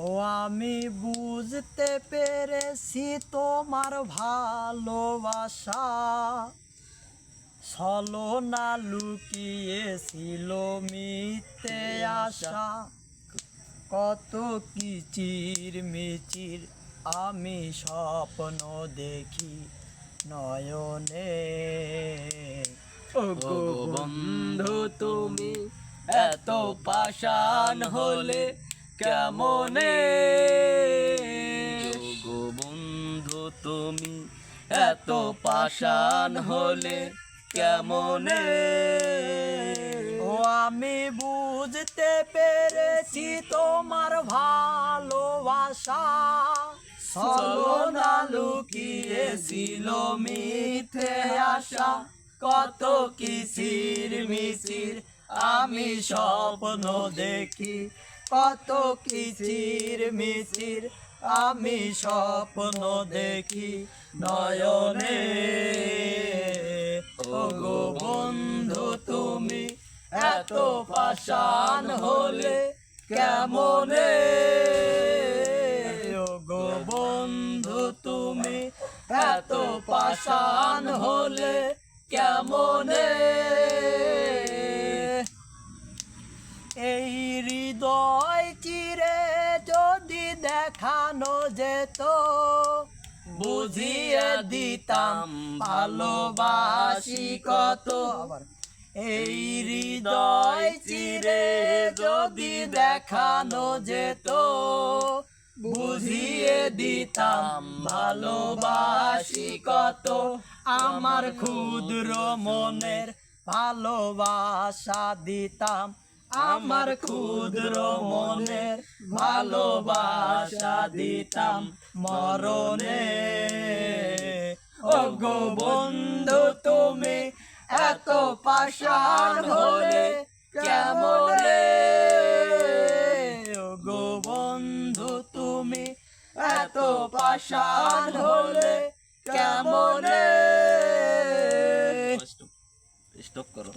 ও আমি বুঝতে পেরেছি তোমার ভালোবাসা ছলনা লুকিয়েছিল মিথ্যে আশা কত কিচির মিচির আমি স্বপ্ন দেখি নয়নে। ওগো বন্ধু তুমি এত পাষাণ হলে কেমনে? ওগো বন্ধু তুমি এত পাষাণ হলে কেমনে? ও আমি বুঝতে পেরেছি তোমার ভালোবাসা ছলনা লুকিয়েছিল মিথ্যে আশা কত কিচির মিচির আমি স্বপ্ন দেখি কত কিচির মিচির আমি স্বপ্ন দেখি নয়নে। ওগো বন্ধু তুমি এত পাষাণ হলে কেমনে? ওগো বন্ধু তুমি এত পাষাণ হলে কেমনে? এই হৃদয় চিরে যদি দেখানো যেত বুঝিয়ে দিতাম ভালোবাসি কত। এই হৃদয় চিরে যদি দেখানো যেত বুঝিয়ে দিতাম ভালোবাসি কত। আমার ক্ষুদ্র মনের ভালোবাসা দিতাম আমার ক্ষুদ্র মনের ভালোবাসা দিতাম মরণে। ওগো বন্ধু তুমি এত পাষাণ হলে কেমনে? ওগো বন্ধু তুমি এত পাষাণ হলে কেমনে? স্টপ করো।